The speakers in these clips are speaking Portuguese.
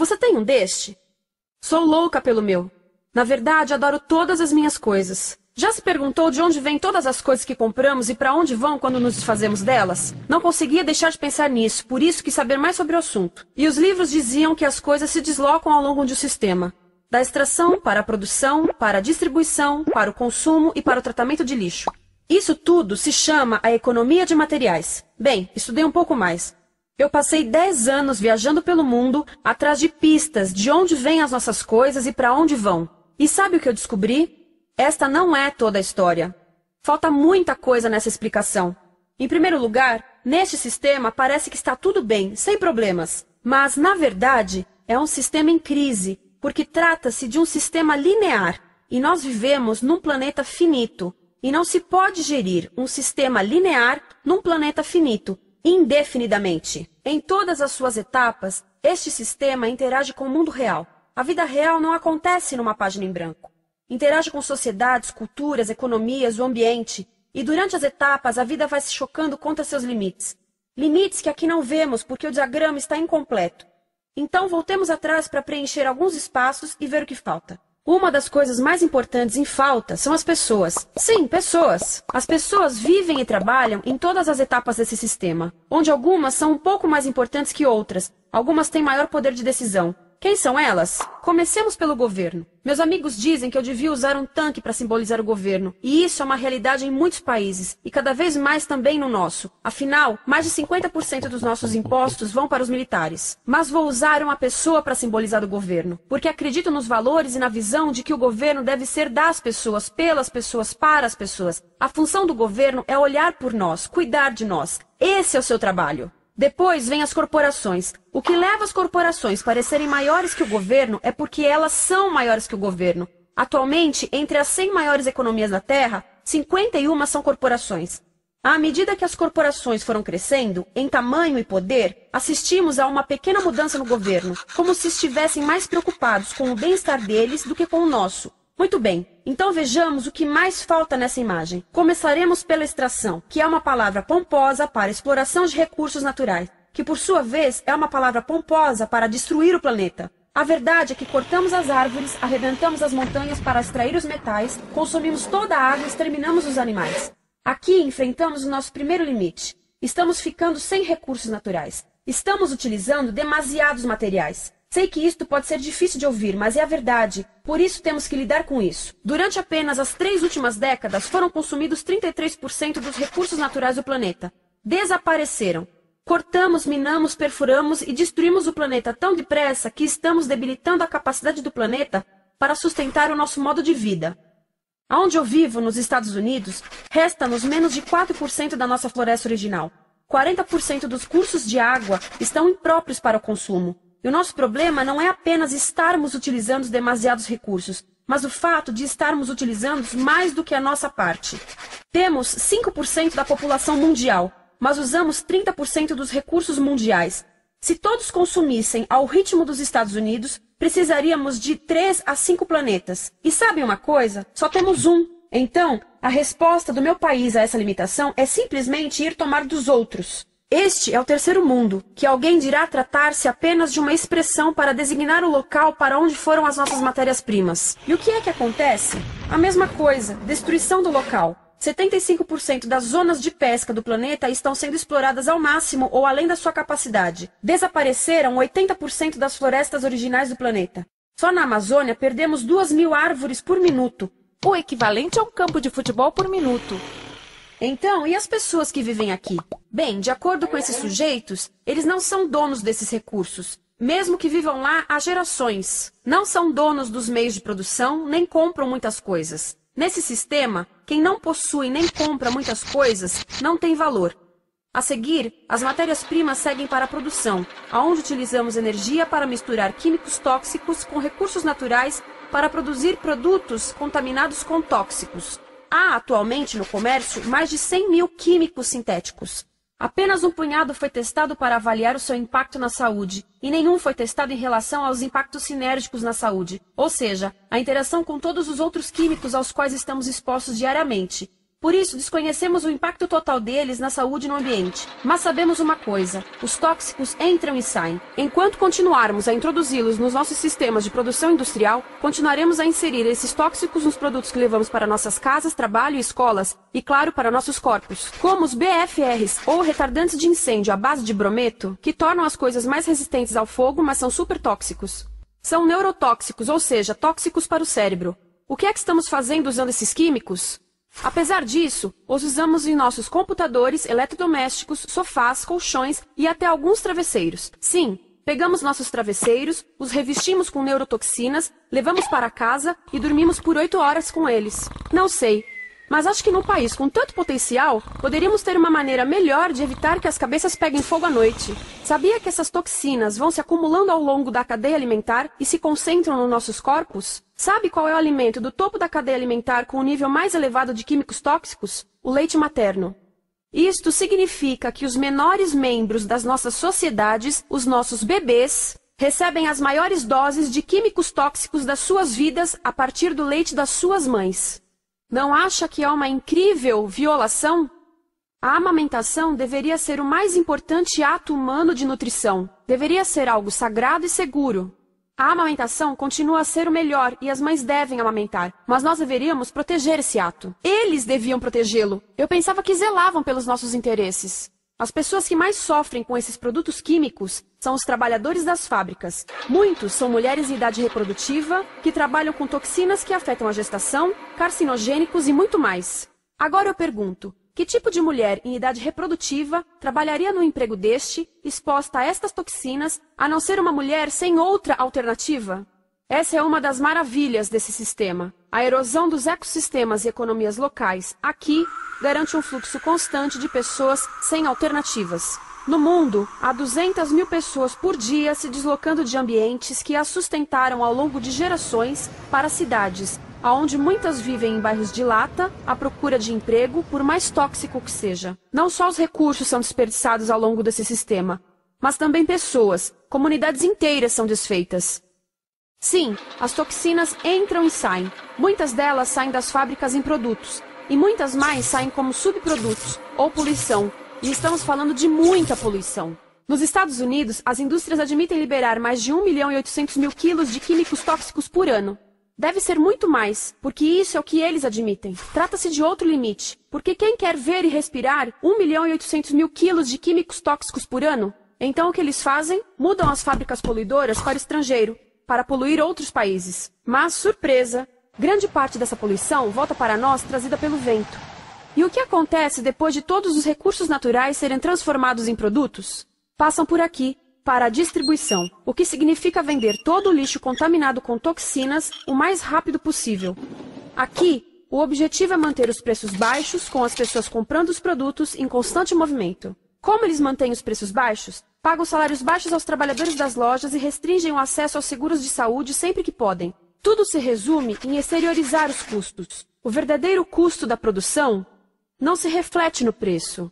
Você tem um deste? Sou louca pelo meu. Na verdade, adoro todas as minhas coisas. Já se perguntou de onde vêm todas as coisas que compramos e para onde vão quando nos desfazemos delas? Não conseguia deixar de pensar nisso, por isso quis saber mais sobre o assunto. E os livros diziam que as coisas se deslocam ao longo de um sistema. Da extração para a produção, para a distribuição, para o consumo e para o tratamento de lixo. Isso tudo se chama a economia de materiais. Bem, estudei um pouco mais. Eu passei 10 anos viajando pelo mundo atrás de pistas de onde vêm as nossas coisas e para onde vão. E sabe o que eu descobri? Esta não é toda a história. Falta muita coisa nessa explicação. Em primeiro lugar, neste sistema parece que está tudo bem, sem problemas. Mas, na verdade, é um sistema em crise, porque trata-se de um sistema linear, e nós vivemos num planeta finito, e não se pode gerir um sistema linear num planeta finito, indefinidamente. Em todas as suas etapas, este sistema interage com o mundo real. A vida real não acontece numa página em branco. Interage com sociedades, culturas, economias, o ambiente, e durante as etapas a vida vai se chocando contra seus limites. Limites que aqui não vemos porque o diagrama está incompleto. Então voltemos atrás para preencher alguns espaços e ver o que falta. Uma das coisas mais importantes em falta são as pessoas. Sim, pessoas. As pessoas vivem e trabalham em todas as etapas desse sistema, onde algumas são um pouco mais importantes que outras, algumas têm maior poder de decisão. Quem são elas? Comecemos pelo governo. Meus amigos dizem que eu devia usar um tanque para simbolizar o governo, e isso é uma realidade em muitos países, e cada vez mais também no nosso. Afinal, mais de 50% dos nossos impostos vão para os militares. Mas vou usar uma pessoa para simbolizar o governo, porque acredito nos valores e na visão de que o governo deve ser das pessoas, pelas pessoas, para as pessoas. A função do governo é olhar por nós, cuidar de nós. Esse é o seu trabalho. Depois vem as corporações. O que leva as corporações a parecerem maiores que o governo é porque elas são maiores que o governo. Atualmente, entre as 100 maiores economias da Terra, 51 são corporações. À medida que as corporações foram crescendo, em tamanho e poder, assistimos a uma pequena mudança no governo, como se estivessem mais preocupados com o bem-estar deles do que com o nosso. Muito bem, então vejamos o que mais falta nessa imagem. Começaremos pela extração, que é uma palavra pomposa para exploração de recursos naturais, que por sua vez é uma palavra pomposa para destruir o planeta. A verdade é que cortamos as árvores, arrebentamos as montanhas para extrair os metais, consumimos toda a água e exterminamos os animais. Aqui enfrentamos o nosso primeiro limite. Estamos ficando sem recursos naturais. Estamos utilizando demasiados materiais. Sei que isto pode ser difícil de ouvir, mas é a verdade. Por isso temos que lidar com isso. Durante apenas as 3 últimas décadas, foram consumidos 33% dos recursos naturais do planeta. Desapareceram. Cortamos, minamos, perfuramos e destruímos o planeta tão depressa que estamos debilitando a capacidade do planeta para sustentar o nosso modo de vida. Onde eu vivo, nos Estados Unidos, resta-nos menos de 4% da nossa floresta original. 40% dos cursos de água estão impróprios para o consumo. E o nosso problema não é apenas estarmos utilizando demasiados recursos, mas o fato de estarmos utilizando mais do que a nossa parte. Temos 5% da população mundial, mas usamos 30% dos recursos mundiais. Se todos consumissem ao ritmo dos Estados Unidos, precisaríamos de 3 a 5 planetas. E sabem uma coisa? Só temos um. Então, a resposta do meu país a essa limitação é simplesmente ir tomar dos outros. Este é o terceiro mundo, que alguém dirá tratar-se apenas de uma expressão para designar o local para onde foram as nossas matérias-primas. E o que é que acontece? A mesma coisa, destruição do local. 75% das zonas de pesca do planeta estão sendo exploradas ao máximo ou além da sua capacidade. Desapareceram 80% das florestas originais do planeta. Só na Amazônia perdemos 2.000 árvores por minuto. O equivalente a um campo de futebol por minuto. Então, e as pessoas que vivem aqui? Bem, de acordo com esses sujeitos, eles não são donos desses recursos, mesmo que vivam lá há gerações. Não são donos dos meios de produção, nem compram muitas coisas. Nesse sistema, quem não possui nem compra muitas coisas não tem valor. A seguir, as matérias-primas seguem para a produção, onde utilizamos energia para misturar químicos tóxicos com recursos naturais para produzir produtos contaminados com tóxicos. Há atualmente no comércio mais de 100.000 químicos sintéticos. Apenas um punhado foi testado para avaliar o seu impacto na saúde, e nenhum foi testado em relação aos impactos sinérgicos na saúde, ou seja, a interação com todos os outros químicos aos quais estamos expostos diariamente. Por isso, desconhecemos o impacto total deles na saúde e no ambiente. Mas sabemos uma coisa: os tóxicos entram e saem. Enquanto continuarmos a introduzi-los nos nossos sistemas de produção industrial, continuaremos a inserir esses tóxicos nos produtos que levamos para nossas casas, trabalho e escolas, e claro, para nossos corpos. Como os BFRs, ou retardantes de incêndio à base de brometo, que tornam as coisas mais resistentes ao fogo, mas são super tóxicos. São neurotóxicos, ou seja, tóxicos para o cérebro. O que é que estamos fazendo usando esses químicos? Apesar disso, os usamos em nossos computadores, eletrodomésticos, sofás, colchões e até alguns travesseiros. Sim, pegamos nossos travesseiros, os revestimos com neurotoxinas, levamos para casa e dormimos por 8 horas com eles. Não sei, mas acho que num país com tanto potencial, poderíamos ter uma maneira melhor de evitar que as cabeças peguem fogo à noite. Sabia que essas toxinas vão se acumulando ao longo da cadeia alimentar e se concentram nos nossos corpos? Sabe qual é o alimento do topo da cadeia alimentar com o nível mais elevado de químicos tóxicos? O leite materno. Isto significa que os menores membros das nossas sociedades, os nossos bebês, recebem as maiores doses de químicos tóxicos das suas vidas a partir do leite das suas mães. Não acha que é uma incrível violação? A amamentação deveria ser o mais importante ato humano de nutrição. Deveria ser algo sagrado e seguro. A amamentação continua a ser o melhor e as mães devem amamentar, mas nós deveríamos proteger esse ato. Eles deviam protegê-lo. Eu pensava que zelavam pelos nossos interesses. As pessoas que mais sofrem com esses produtos químicos são os trabalhadores das fábricas. Muitos são mulheres em idade reprodutiva que trabalham com toxinas que afetam a gestação, carcinogênicos e muito mais. Agora eu pergunto: que tipo de mulher em idade reprodutiva trabalharia no emprego deste, exposta a estas toxinas, a não ser uma mulher sem outra alternativa? Essa é uma das maravilhas desse sistema. A erosão dos ecossistemas e economias locais aqui garante um fluxo constante de pessoas sem alternativas. No mundo, há 200 mil pessoas por dia se deslocando de ambientes que as sustentaram ao longo de gerações para cidades, onde muitas vivem em bairros de lata, à procura de emprego, por mais tóxico que seja. Não só os recursos são desperdiçados ao longo desse sistema, mas também pessoas, comunidades inteiras são desfeitas. Sim, as toxinas entram e saem. Muitas delas saem das fábricas em produtos, e muitas mais saem como subprodutos, ou poluição, e estamos falando de muita poluição. Nos Estados Unidos, as indústrias admitem liberar mais de 1.800.000 quilos de químicos tóxicos por ano. Deve ser muito mais, porque isso é o que eles admitem. Trata-se de outro limite, porque quem quer ver e respirar 1.800.000 quilos de químicos tóxicos por ano? Então o que eles fazem? Mudam as fábricas poluidoras para o estrangeiro, para poluir outros países. Mas, surpresa, grande parte dessa poluição volta para nós trazida pelo vento. E o que acontece depois de todos os recursos naturais serem transformados em produtos? Passam por aqui, para a distribuição, o que significa vender todo o lixo contaminado com toxinas o mais rápido possível. Aqui, o objetivo é manter os preços baixos, com as pessoas comprando os produtos em constante movimento. Como eles mantêm os preços baixos? Pagam salários baixos aos trabalhadores das lojas e restringem o acesso aos seguros de saúde sempre que podem. Tudo se resume em exteriorizar os custos. O verdadeiro custo da produção não se reflete no preço.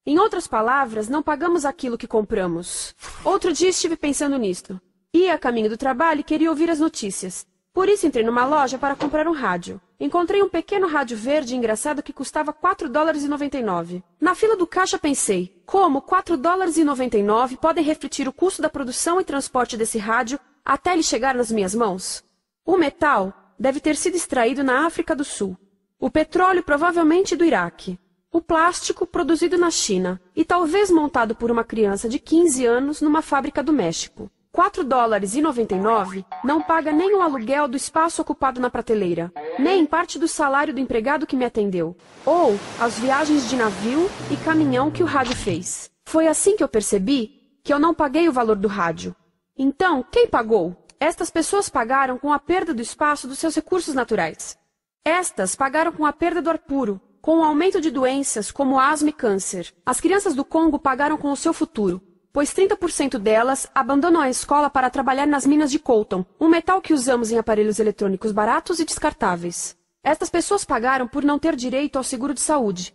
Em outras palavras, não pagamos aquilo que compramos. Outro dia estive pensando nisto. Ia a caminho do trabalho e queria ouvir as notícias. Por isso entrei numa loja para comprar um rádio. Encontrei um pequeno rádio verde engraçado que custava $4,99. Na fila do caixa pensei, como $4,99 podem refletir o custo da produção e transporte desse rádio até ele chegar nas minhas mãos? O metal deve ter sido extraído na África do Sul. O petróleo provavelmente do Iraque. O plástico produzido na China e talvez montado por uma criança de 15 anos numa fábrica do México. $4,99 não paga nem o aluguel do espaço ocupado na prateleira, nem parte do salário do empregado que me atendeu, ou as viagens de navio e caminhão que o rádio fez. Foi assim que eu percebi que eu não paguei o valor do rádio. Então, quem pagou? Estas pessoas pagaram com a perda do espaço dos seus recursos naturais. Estas pagaram com a perda do ar puro, com o aumento de doenças como asma e câncer. As crianças do Congo pagaram com o seu futuro, pois 30% delas abandonam a escola para trabalhar nas minas de coltan, um metal que usamos em aparelhos eletrônicos baratos e descartáveis. Estas pessoas pagaram por não ter direito ao seguro de saúde.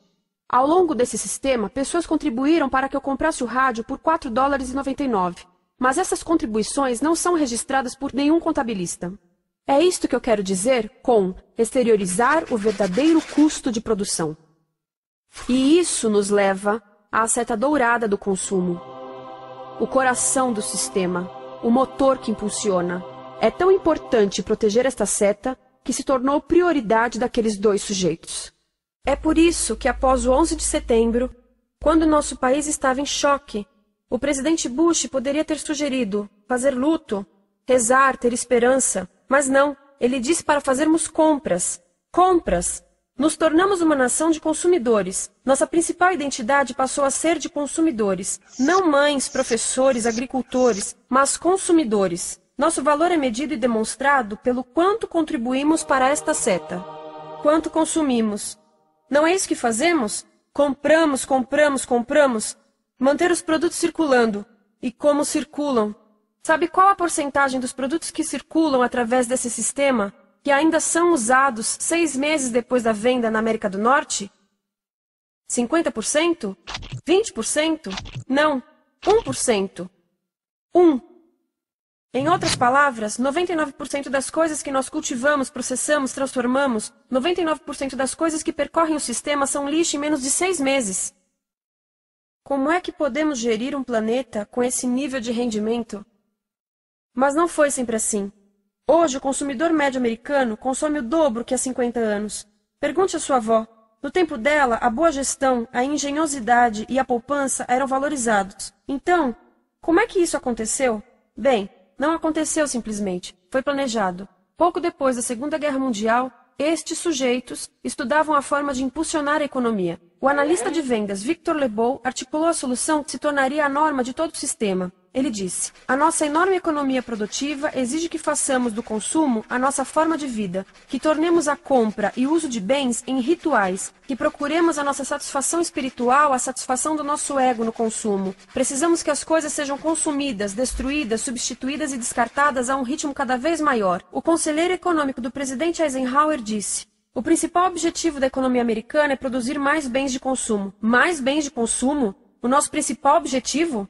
Ao longo desse sistema, pessoas contribuíram para que eu comprasse o rádio por $4,99. Mas essas contribuições não são registradas por nenhum contabilista. É isto que eu quero dizer com exteriorizar o verdadeiro custo de produção. E isso nos leva à seta dourada do consumo. O coração do sistema, o motor que impulsiona. É tão importante proteger esta seta que se tornou prioridade daqueles dois sujeitos. É por isso que após o 11 de setembro, quando nosso país estava em choque, o presidente Bush poderia ter sugerido fazer luto, rezar, ter esperança, mas não, ele disse para fazermos compras. Compras! Nos tornamos uma nação de consumidores. Nossa principal identidade passou a ser de consumidores. Não mães, professores, agricultores, mas consumidores. Nosso valor é medido e demonstrado pelo quanto contribuímos para esta seta. Quanto consumimos. Não é isso que fazemos? Compramos, compramos, compramos. Manter os produtos circulando. E como circulam? Sabe qual a porcentagem dos produtos que circulam através desse sistema, que ainda são usados 6 meses depois da venda na América do Norte? 50%? 20%? Não, 1%. 1. Em outras palavras, 99% das coisas que nós cultivamos, processamos, transformamos, 99% das coisas que percorrem o sistema são lixo em menos de 6 meses. Como é que podemos gerir um planeta com esse nível de rendimento? Mas não foi sempre assim. Hoje, o consumidor médio americano consome o dobro que há 50 anos. Pergunte à sua avó. No tempo dela, a boa gestão, a engenhosidade e a poupança eram valorizados. Então, como é que isso aconteceu? Bem, não aconteceu simplesmente. Foi planejado. Pouco depois da Segunda Guerra Mundial, estes sujeitos estudavam a forma de impulsionar a economia. O analista de vendas Victor Lebow articulou a solução que se tornaria a norma de todo o sistema. Ele disse: a nossa enorme economia produtiva exige que façamos do consumo a nossa forma de vida, que tornemos a compra e o uso de bens em rituais, que procuremos a nossa satisfação espiritual, a satisfação do nosso ego no consumo. Precisamos que as coisas sejam consumidas, destruídas, substituídas e descartadas a um ritmo cada vez maior. O conselheiro econômico do presidente Eisenhower disse: o principal objetivo da economia americana é produzir mais bens de consumo. Mais bens de consumo? O nosso principal objetivo?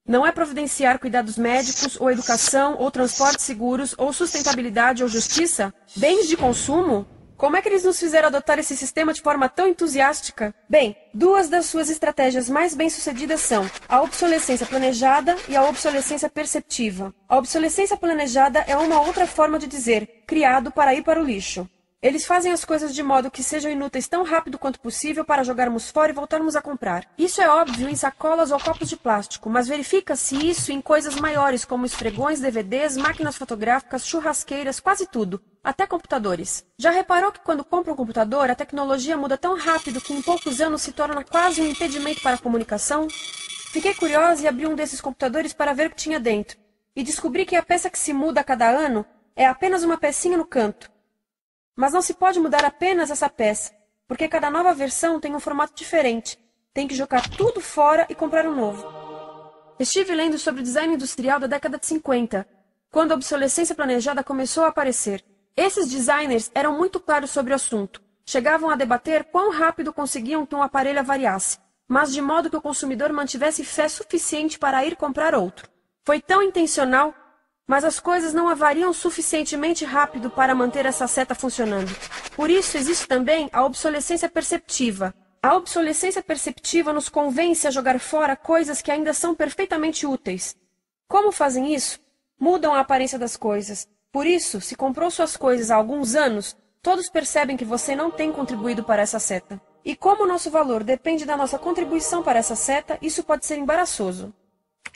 Não é providenciar cuidados médicos, ou educação, ou transportes seguros, ou sustentabilidade, ou justiça? Bens de consumo? Como é que eles nos fizeram adotar esse sistema de forma tão entusiástica? Bem, duas das suas estratégias mais bem-sucedidas são a obsolescência planejada e a obsolescência perceptiva. A obsolescência planejada é uma outra forma de dizer criado para ir para o lixo. Eles fazem as coisas de modo que sejam inúteis tão rápido quanto possível para jogarmos fora e voltarmos a comprar. Isso é óbvio em sacolas ou copos de plástico, mas verifica-se isso em coisas maiores como esfregões, DVDs, máquinas fotográficas, churrasqueiras, quase tudo, até computadores. Já reparou que quando compra um computador, a tecnologia muda tão rápido que em poucos anos se torna quase um impedimento para a comunicação? Fiquei curiosa e abri um desses computadores para ver o que tinha dentro, e descobri que a peça que se muda a cada ano é apenas uma pecinha no canto. Mas não se pode mudar apenas essa peça, porque cada nova versão tem um formato diferente. Tem que jogar tudo fora e comprar um novo. Estive lendo sobre o design industrial da década de 50, quando a obsolescência planejada começou a aparecer. Esses designers eram muito claros sobre o assunto. Chegavam a debater quão rápido conseguiam que um aparelho avariasse, mas de modo que o consumidor mantivesse fé suficiente para ir comprar outro. Foi tão intencional, mas as coisas não avariam suficientemente rápido para manter essa seta funcionando. Por isso existe também a obsolescência perceptiva. A obsolescência perceptiva nos convence a jogar fora coisas que ainda são perfeitamente úteis. Como fazem isso? Mudam a aparência das coisas. Por isso, se comprou suas coisas há alguns anos, todos percebem que você não tem contribuído para essa seta. E como o nosso valor depende da nossa contribuição para essa seta, isso pode ser embaraçoso.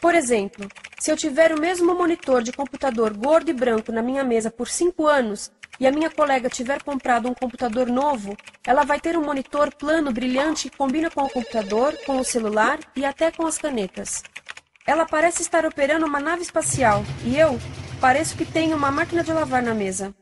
Por exemplo, se eu tiver o mesmo monitor de computador gordo e branco na minha mesa por 5 anos e a minha colega tiver comprado um computador novo, ela vai ter um monitor plano brilhante que combina com o computador, com o celular e até com as canetas. Ela parece estar operando uma nave espacial e eu pareço que tenho uma máquina de lavar na mesa.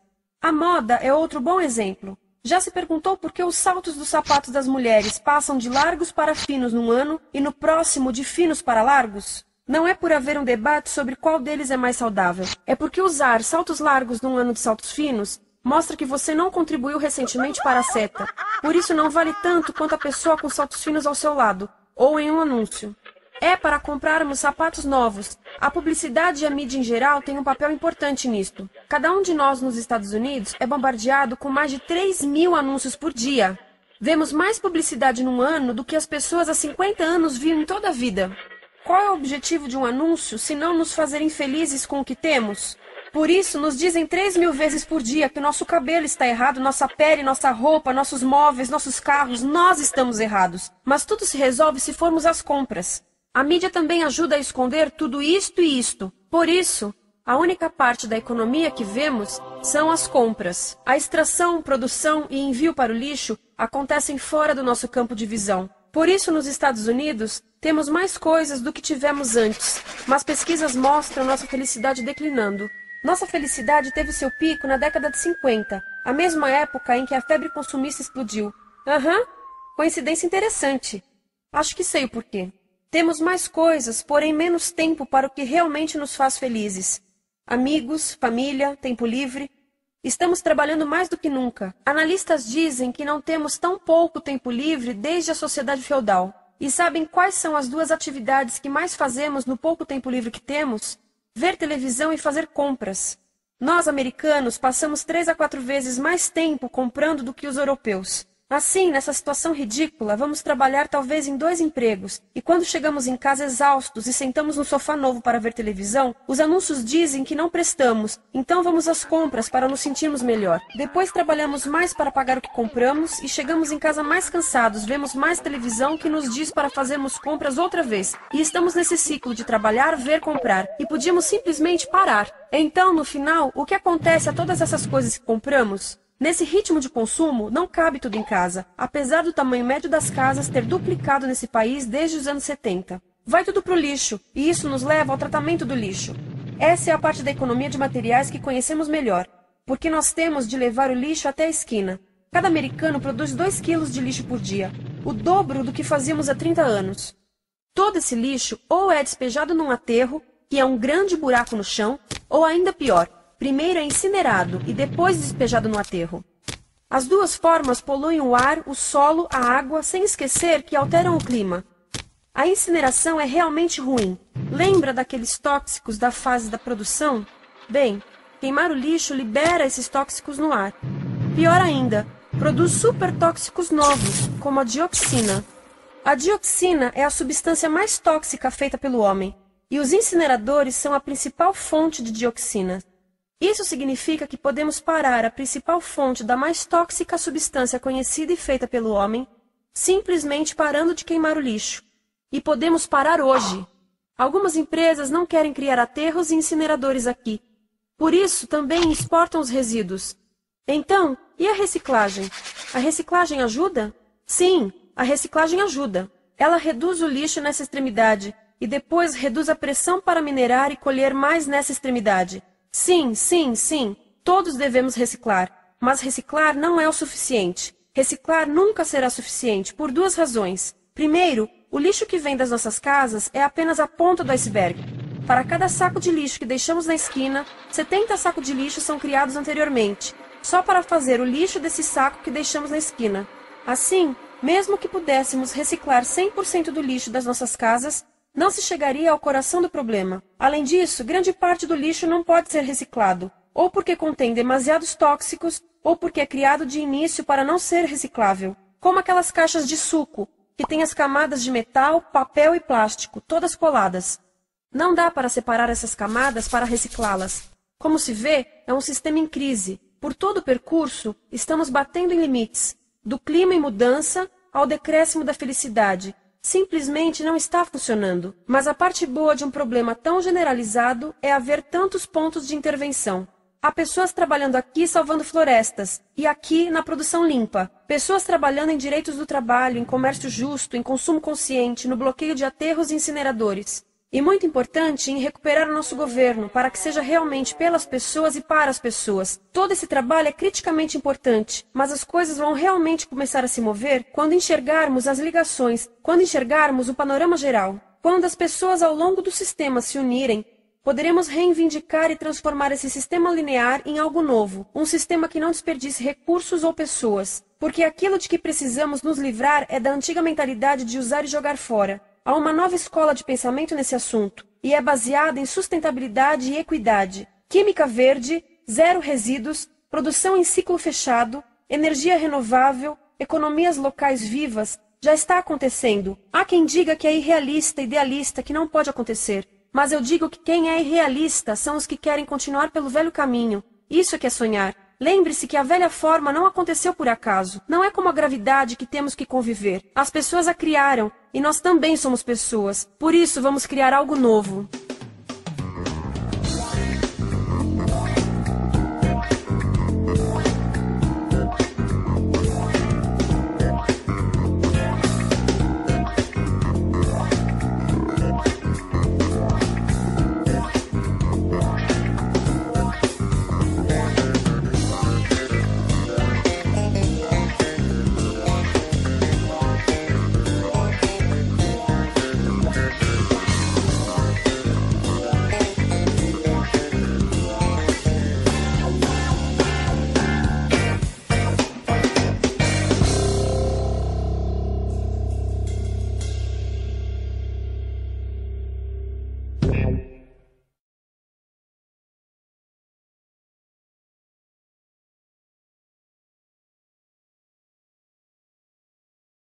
A moda é outro bom exemplo. Já se perguntou por que os saltos dos sapatos das mulheres passam de largos para finos num ano e no próximo de finos para largos? Não é por haver um debate sobre qual deles é mais saudável. É porque usar saltos largos num ano de saltos finos mostra que você não contribuiu recentemente para a seta. Por isso não vale tanto quanto a pessoa com saltos finos ao seu lado, ou em um anúncio. É para comprarmos sapatos novos. A publicidade e a mídia em geral têm um papel importante nisto. Cada um de nós nos Estados Unidos é bombardeado com mais de 3.000 anúncios por dia. Vemos mais publicidade num ano do que as pessoas há 50 anos viam em toda a vida. Qual é o objetivo de um anúncio, se não nos fazer infelizes com o que temos? Por isso, nos dizem 3.000 vezes por dia que nosso cabelo está errado, nossa pele, nossa roupa, nossos móveis, nossos carros, nós estamos errados. Mas tudo se resolve se formos às compras. A mídia também ajuda a esconder tudo isto e isto. Por isso, a única parte da economia que vemos são as compras. A extração, produção e envio para o lixo acontecem fora do nosso campo de visão. Por isso, nos Estados Unidos, temos mais coisas do que tivemos antes, mas pesquisas mostram nossa felicidade declinando. Nossa felicidade teve seu pico na década de 50, a mesma época em que a febre consumista explodiu. Coincidência interessante. Acho que sei o porquê. Temos mais coisas, porém menos tempo para o que realmente nos faz felizes. Amigos, família, tempo livre. Estamos trabalhando mais do que nunca. Analistas dizem que não temos tão pouco tempo livre desde a sociedade feudal. E sabem quais são as duas atividades que mais fazemos no pouco tempo livre que temos? Ver televisão e fazer compras. Nós, americanos, passamos 3 a 4 vezes mais tempo comprando do que os europeus. Assim, nessa situação ridícula, vamos trabalhar talvez em 2 empregos, e quando chegamos em casa exaustos e sentamos no sofá novo para ver televisão, os anúncios dizem que não prestamos, então vamos às compras para nos sentirmos melhor. Depois trabalhamos mais para pagar o que compramos e chegamos em casa mais cansados, vemos mais televisão que nos diz para fazermos compras outra vez. E estamos nesse ciclo de trabalhar, ver, comprar, e podíamos simplesmente parar. Então, no final, o que acontece a todas essas coisas que compramos? Nesse ritmo de consumo, não cabe tudo em casa, apesar do tamanho médio das casas ter duplicado nesse país desde os anos 70. Vai tudo para o lixo, e isso nos leva ao tratamento do lixo. Essa é a parte da economia de materiais que conhecemos melhor, porque nós temos de levar o lixo até a esquina. Cada americano produz 2 quilos de lixo por dia, o dobro do que fazíamos há 30 anos. Todo esse lixo ou é despejado num aterro, que é um grande buraco no chão, ou ainda pior, primeiro é incinerado e depois despejado no aterro. As duas formas poluem o ar, o solo, a água, sem esquecer que alteram o clima. A incineração é realmente ruim. Lembra daqueles tóxicos da fase da produção? Bem, queimar o lixo libera esses tóxicos no ar. Pior ainda, produz supertóxicos novos, como a dioxina. A dioxina é a substância mais tóxica feita pelo homem, e os incineradores são a principal fonte de dioxina. Isso significa que podemos parar a principal fonte da mais tóxica substância conhecida e feita pelo homem, simplesmente parando de queimar o lixo. E podemos parar hoje. Algumas empresas não querem criar aterros e incineradores aqui. Por isso, também exportam os resíduos. Então, e a reciclagem? A reciclagem ajuda? Sim, a reciclagem ajuda. Ela reduz o lixo nessa extremidade e depois reduz a pressão para minerar e colher mais nessa extremidade. Sim, sim, sim, todos devemos reciclar, mas reciclar não é o suficiente. Reciclar nunca será suficiente, por 2 razões. Primeiro, o lixo que vem das nossas casas é apenas a ponta do iceberg. Para cada saco de lixo que deixamos na esquina, 70 sacos de lixo são criados anteriormente, só para fazer o lixo desse saco que deixamos na esquina. Assim, mesmo que pudéssemos reciclar 100% do lixo das nossas casas, não se chegaria ao coração do problema. Além disso, grande parte do lixo não pode ser reciclado, ou porque contém demasiados tóxicos, ou porque é criado de início para não ser reciclável, como aquelas caixas de suco, que têm as camadas de metal, papel e plástico, todas coladas. Não dá para separar essas camadas para reciclá-las. Como se vê, é um sistema em crise. Por todo o percurso, estamos batendo em limites, do clima em mudança ao decréscimo da felicidade. Simplesmente não está funcionando. Mas a parte boa de um problema tão generalizado é haver tantos pontos de intervenção. Há pessoas trabalhando aqui salvando florestas, e aqui na produção limpa. Pessoas trabalhando em direitos do trabalho, em comércio justo, em consumo consciente, no bloqueio de aterros e incineradores. E muito importante, em recuperar o nosso governo, para que seja realmente pelas pessoas e para as pessoas. Todo esse trabalho é criticamente importante, mas as coisas vão realmente começar a se mover quando enxergarmos as ligações, quando enxergarmos o panorama geral. Quando as pessoas ao longo do sistema se unirem, poderemos reivindicar e transformar esse sistema linear em algo novo, um sistema que não desperdice recursos ou pessoas, porque aquilo de que precisamos nos livrar é da antiga mentalidade de usar e jogar fora. Há uma nova escola de pensamento nesse assunto, e é baseada em sustentabilidade e equidade, química verde, zero resíduos, produção em ciclo fechado, energia renovável, economias locais vivas, já está acontecendo. Há quem diga que é irrealista, idealista, que não pode acontecer. Mas eu digo que quem é irrealista são os que querem continuar pelo velho caminho. Isso é que é sonhar. Lembre-se que a velha forma não aconteceu por acaso. Não é como a gravidade que temos que conviver. As pessoas a criaram, e nós também somos pessoas. Por isso vamos criar algo novo.